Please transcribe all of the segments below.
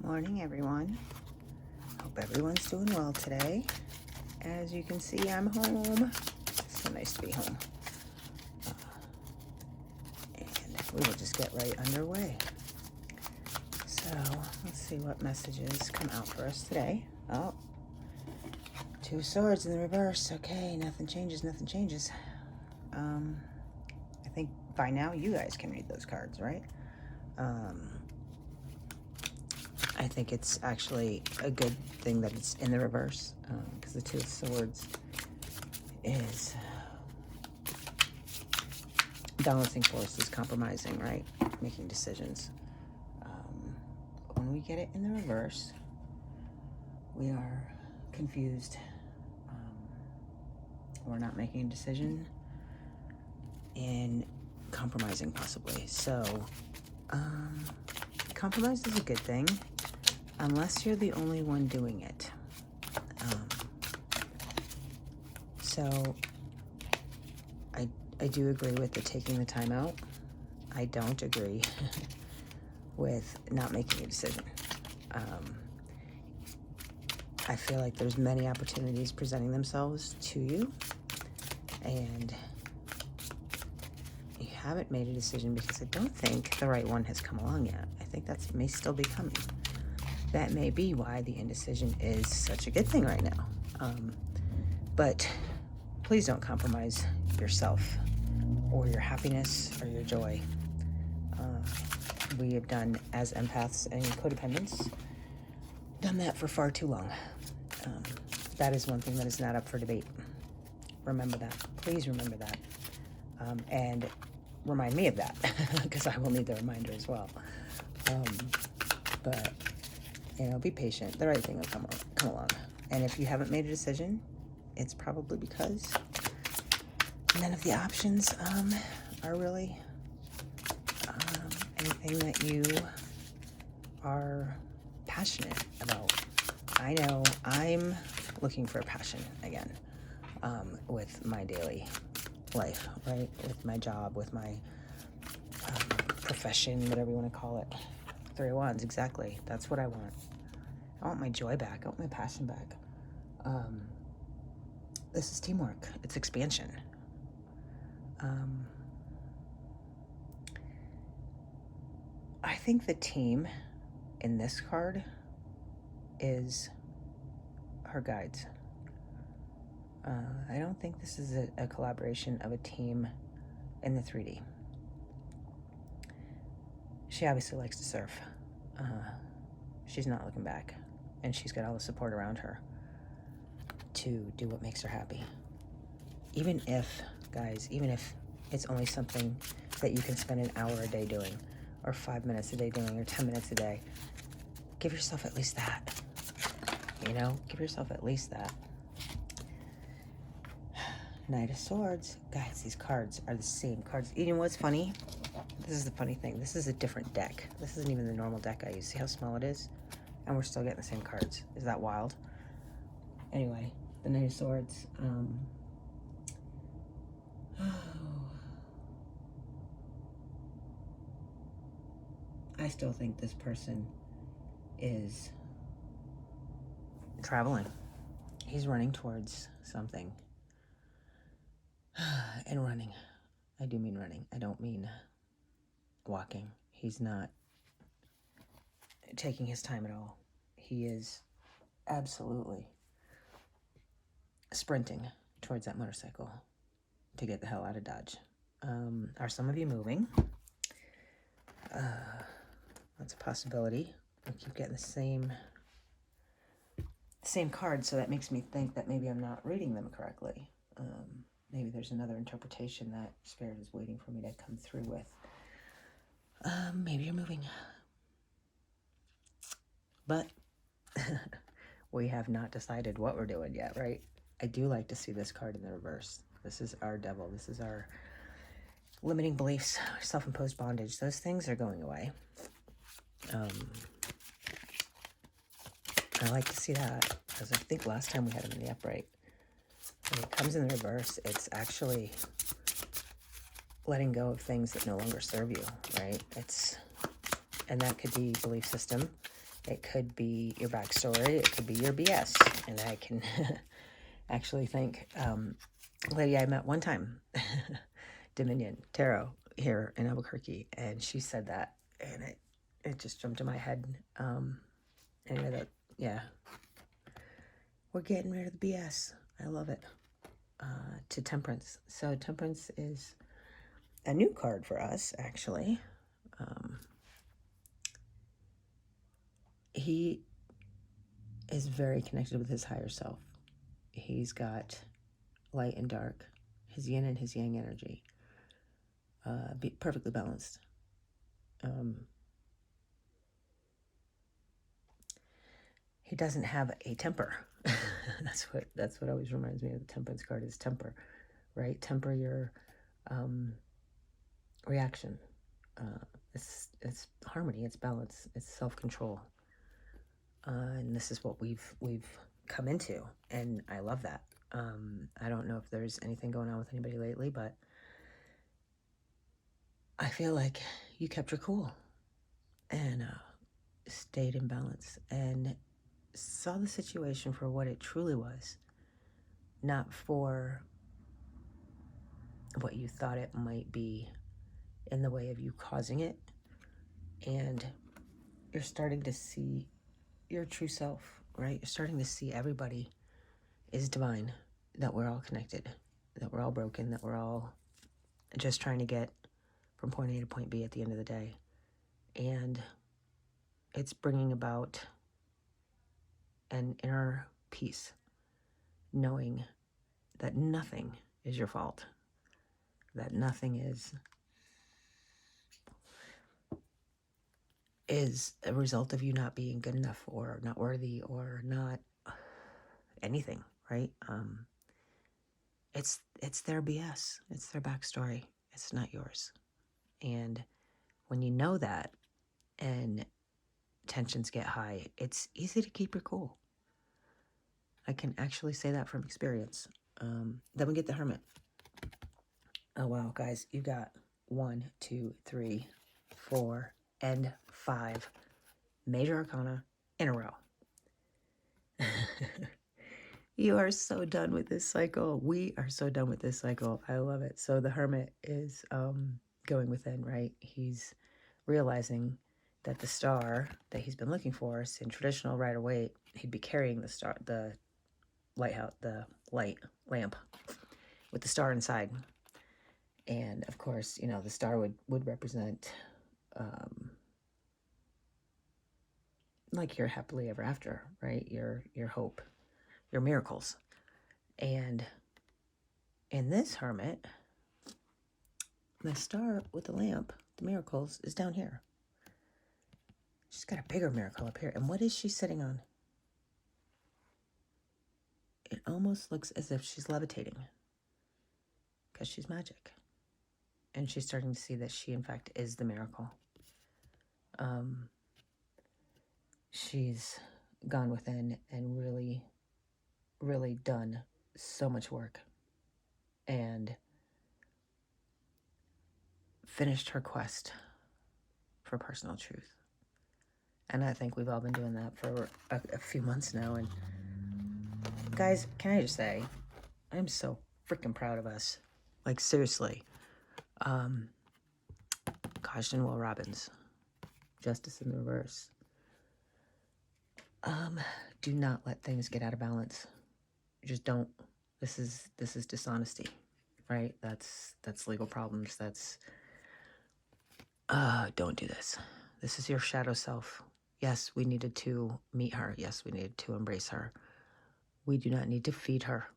Morning, everyone. Hope everyone's doing well today. As you can see, I'm home. It's so nice to be home. And we will just get right underway. So, let's see what messages come out for us today. Oh, 2 swords in the reverse. Okay, nothing changes, nothing changes. I think by now you guys can read those cards, right? I think it's actually a good thing that it's in the reverse, because the 2 of Swords is balancing forces, compromising, right? Making decisions. When we get it in the reverse, we are confused. We're not making a decision and compromising, possibly. So, compromise is a good thing, unless you're the only one doing it. So I do agree with the taking the time out. I don't agree with not making a decision. I feel like there's many opportunities presenting themselves to you, and you haven't made a decision because I don't think the right one has come along yet. I think that may still be coming. That may be why the indecision is such a good thing right now. But please don't compromise yourself or your happiness or your joy. We have done, as empaths and codependents, done that for far too long. That is one thing that is not up for debate. Remember that. Please remember that. And remind me of that, because I will need the reminder as well. But, be patient. The right thing will come along. And if you haven't made a decision, it's probably because none of the options are really anything that you are passionate about. I know I'm looking for passion again, with my daily life, right? With my job, with my profession, whatever you want to call it. 3 of Wands, exactly. That's what I want. I want my joy back. I want my passion back. This is teamwork. It's expansion. I think the team in this card is her guides. I don't think this is a collaboration of a team in the 3D. She obviously likes to surf. She's not looking back, and she's got all the support around her to do what makes her happy. Even if, guys, it's only something that you can spend an hour a day doing, or 5 minutes a day doing, or 10 minutes a day, give yourself at least that. Give yourself at least that. Knight of Swords. Guys, these cards are the same cards. You know what's funny? This is the funny thing. This is a different deck. This isn't even the normal deck I use. See how small it is? And we're still getting the same cards. Is that wild? Anyway, the Knight of Swords. I still think this person is traveling. He's running towards something. And running. I do mean running. I don't mean walking. He's not taking his time at all. He is absolutely sprinting towards that motorcycle to get the hell out of Dodge. Are some of you moving? That's a possibility. I keep getting the same card, so that makes me think that maybe I'm not reading them correctly. Maybe there's another interpretation that Spirit is waiting for me to come through with. Maybe you're moving. But we have not decided what we're doing yet, right? I do like to see this card in the reverse. This is our devil. This is our limiting beliefs, self-imposed bondage. Those things are going away. I like to see that, because I think last time we had him in the upright. When it comes in the reverse, it's actually letting go of things that no longer serve you, right? And that could be belief system. It could be your backstory. It could be your BS. And I can actually thank a lady I met one time, Dominion Tarot, here in Albuquerque, and she said that, and it just jumped in my head. Anyway, that, yeah, we're getting rid of the BS. I love it. To Temperance. So Temperance is a new card for us, actually. He is very connected with his higher self. He's got light and dark, his yin and his yang energy, perfectly balanced. He doesn't have a temper. That's what always reminds me of the Temperance card, is temper, right? Temper your reaction. It's harmony, it's balance, it's self-control. And this is what we've come into, and I love that. I don't know if there's anything going on with anybody lately, but I feel like you kept your cool and stayed in balance and saw the situation for what it truly was, not for what you thought it might be in the way of you causing it. And you're starting to see your true self, right? You're starting to see everybody is divine, that we're all connected, that we're all broken, that we're all just trying to get from point A to point B at the end of the day. And it's bringing about an inner peace, knowing that nothing is your fault, that nothing is a result of you not being good enough or not worthy or not anything, right? It's their BS. It's their backstory. It's not yours. And when you know that and tensions get high, it's easy to keep your cool. I can actually say that from experience. Then we get the Hermit. Oh, wow, guys, you got 1, 2, 3, 4, and 5 major arcana in a row. You are so done with this cycle. We are so done with this cycle. I love it. So the Hermit is going within, right? He's realizing that the star that he's been looking for, in traditional Rider-Waite, he'd be carrying the star, the lighthouse, the light lamp with the star inside. And of course, you know, the star would represent like your happily ever after, right? Your hope, your miracles. And in this Hermit, the star with the lamp, the miracles, is down here. She's got a bigger miracle up here. And what is she sitting on? It almost looks as if she's levitating, because she's magic. And she's starting to see that she, in fact, is the miracle. She's gone within and really, really done so much work and finished her quest for personal truth. And I think we've all been doing that for a few months now. And guys, can I just say, I'm so freaking proud of us. Like, seriously. Gosh, and Will Robbins, Justice in the Reverse. Do not let things get out of balance. Just don't. This is dishonesty, right? That's legal problems. That's don't do this. This is your shadow self. Yes, we needed to meet her. Yes, we needed to embrace her. We do not need to feed her.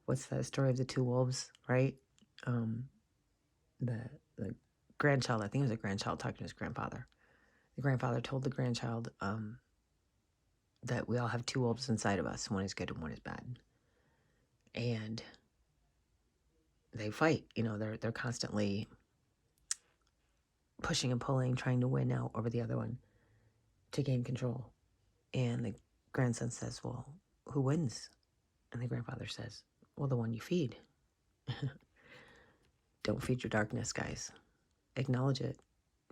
What's that story of the two wolves, right? The grandchild, I think it was a grandchild talking to his grandfather. The grandfather told the grandchild that we all have two wolves inside of us. One is good and one is bad. And they fight. You know, they're constantly pushing and pulling, trying to win out over the other one to gain control. And the grandson says, well, who wins? And the grandfather says, well, the one you feed. Don't feed your darkness, guys. Acknowledge it.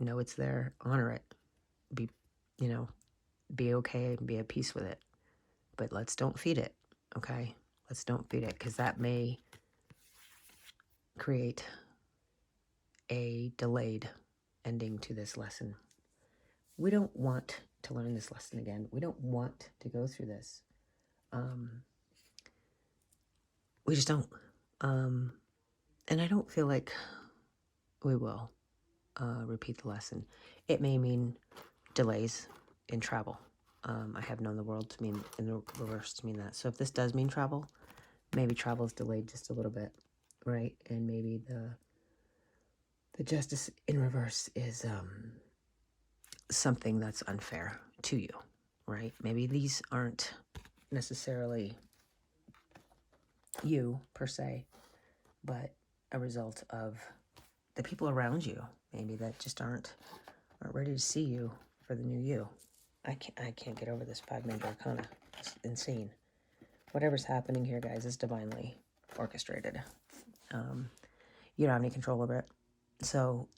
Know it's there. Honor it. Be, you know, Be okay and be at peace with it. But let's don't feed it, okay? Let's don't feed it, because that may create a delayed ending to this lesson. We don't want to learn this lesson again. We don't want to go through this. We just don't. And I don't feel like we will repeat the lesson. It may mean delays in travel. I have known the world to mean, in the reverse, to mean that. So if this does mean travel, maybe travel is delayed just a little bit, right? And maybe the justice in reverse is something that's unfair to you, right? Maybe these aren't necessarily you per se, but a result of the people around you, maybe, that just aren't ready to see you for the new you. I can't get over this 5 major arcana. It's insane. Whatever's happening here, guys, is divinely orchestrated. You don't have any control over it. So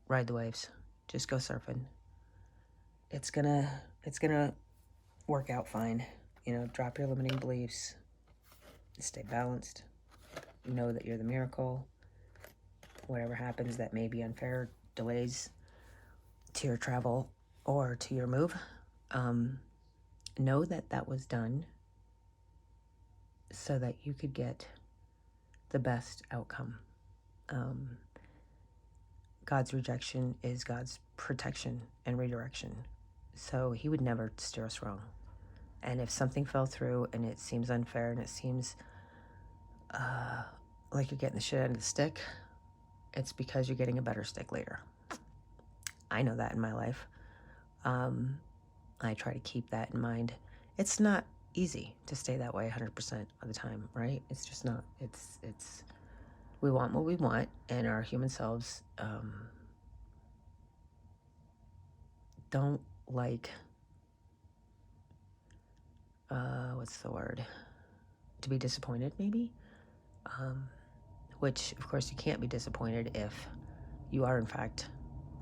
ride the waves. Just go surfing. It's gonna work out fine. You know, drop your limiting beliefs. Stay balanced. Know that you're the miracle. Whatever happens that may be unfair, delays to your travel or to your move, know that that was done so that you could get the best outcome. God's rejection is God's protection and redirection. So he would never steer us wrong. And if something fell through and it seems unfair and it seems like you're getting the shit out of the stick, it's because you're getting a better stick later. I know that in my life. I try to keep that in mind. It's not easy to stay that way 100% of the time, right? It's just not. It's we want what we want, and our human selves don't like, what's the word? To be disappointed, maybe? Which, of course, you can't be disappointed if you are, in fact,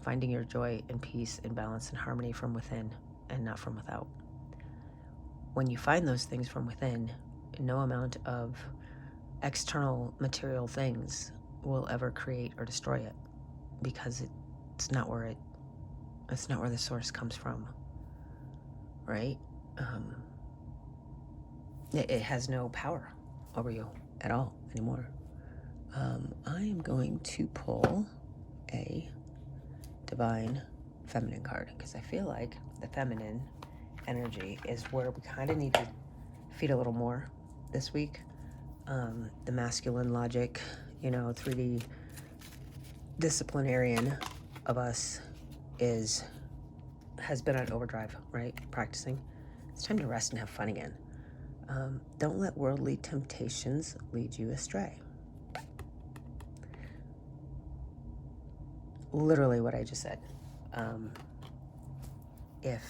finding your joy and peace and balance and harmony from within and not from without. When you find those things from within, no amount of external material things will ever create or destroy it, because it's not where the source comes from, right? It has no power over you at all anymore. I am going to pull a divine feminine card, because I feel like the feminine energy is where we kind of need to feed a little more this week. The masculine logic, 3D disciplinarian of us has been on overdrive, right? Practicing. It's time to rest and have fun again. Don't let worldly temptations lead you astray. Literally what I just said. If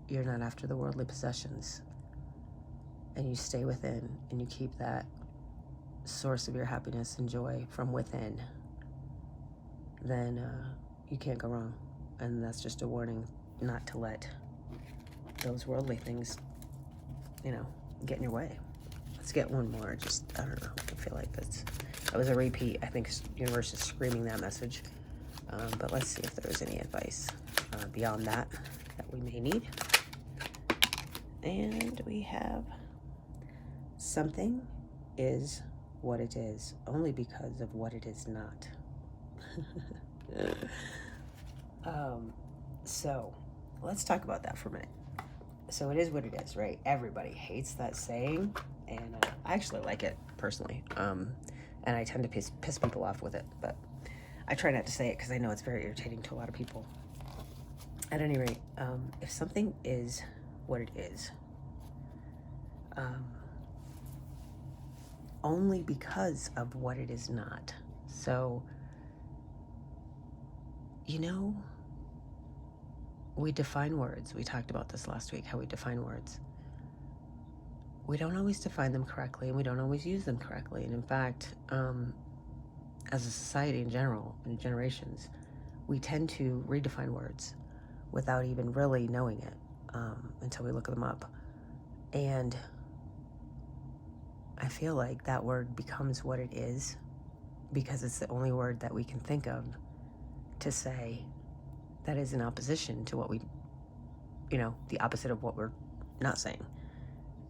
you're not after the worldly possessions and you stay within and you keep that source of your happiness and joy from within, then you can't go wrong. And that's just a warning not to let those worldly things, get in your way. Let's get one more. I don't know. I feel like that was a repeat. I think universe is screaming that message. But let's see if there's any advice beyond that we may need. And we have, something is what it is only because of what it is not. So let's talk about that for a minute. So it is what it is, right? Everybody hates that saying, and I actually like it personally. And I tend to piss people off with it, but I try not to say it because I know it's very irritating to a lot of people. At any rate, if something is what it is, only because of what it is not. So, we define words. We talked about this last week, how we define words. We don't always define them correctly, and we don't always use them correctly. And in fact, as a society in general, in generations, we tend to redefine words. without even really knowing it until we look them up. And I feel like that word becomes what it is because it's the only word that we can think of to say that is in opposition to what we, the opposite of what we're not saying.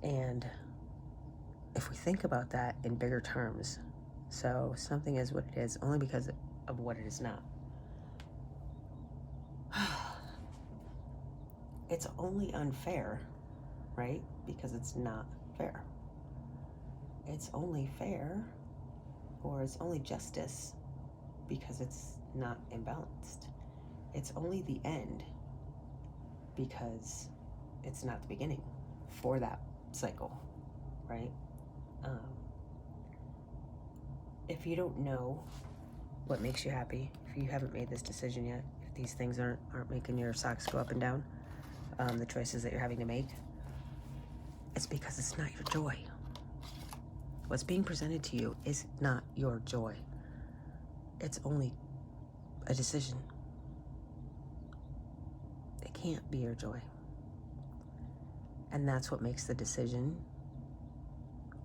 And if we think about that in bigger terms, so something is what it is only because of what it is not. It's only unfair, right? Because it's not fair. It's only fair, or it's only justice because it's not imbalanced. It's only the end because it's not the beginning for that cycle, right? If you don't know what makes you happy, if you haven't made this decision yet, if these things aren't making your socks go up and down, the choices that you're having to make, it's because it's not your joy. What's being presented to you is not your joy. It's only a decision. It can't be your joy. And that's what makes the decision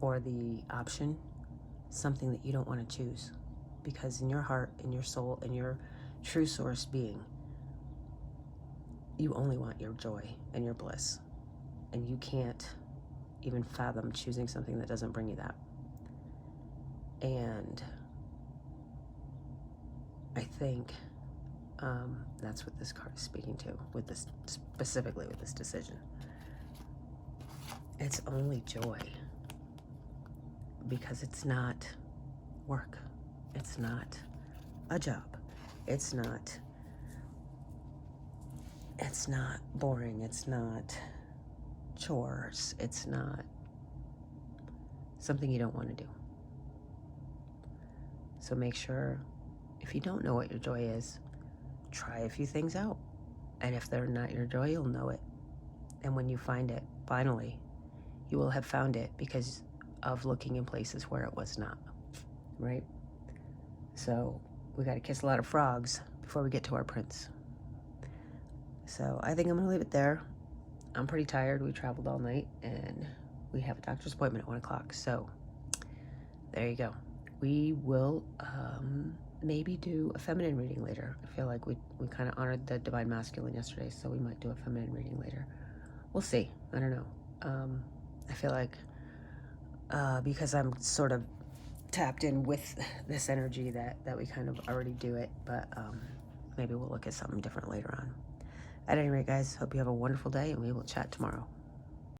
or the option something that you don't want to choose. Because in your heart, in your soul, in your true source being, you only want your joy and your bliss. And you can't even fathom choosing something that doesn't bring you that. And I think that's what this card is speaking to, with this, specifically with this decision. It's only joy because it's not work. It's not a job. It's not boring. It's not chores. It's not something you don't want to do. So make sure, if you don't know what your joy is, try a few things out. And if they're not your joy, you'll know it. And when you find it, finally, you will have found it because of looking in places where it was not, right? So we got to kiss a lot of frogs before we get to our prince. So I think I'm going to leave it there. I'm pretty tired. We traveled all night and we have a doctor's appointment at 1 o'clock. So there you go. We will maybe do a feminine reading later. I feel like we kind of honored the divine masculine yesterday, so we might do a feminine reading later. We'll see. I don't know. I feel like because I'm sort of tapped in with this energy that we kind of already do it, but maybe we'll look at something different later on. At any rate, guys, hope you have a wonderful day, and we will chat tomorrow.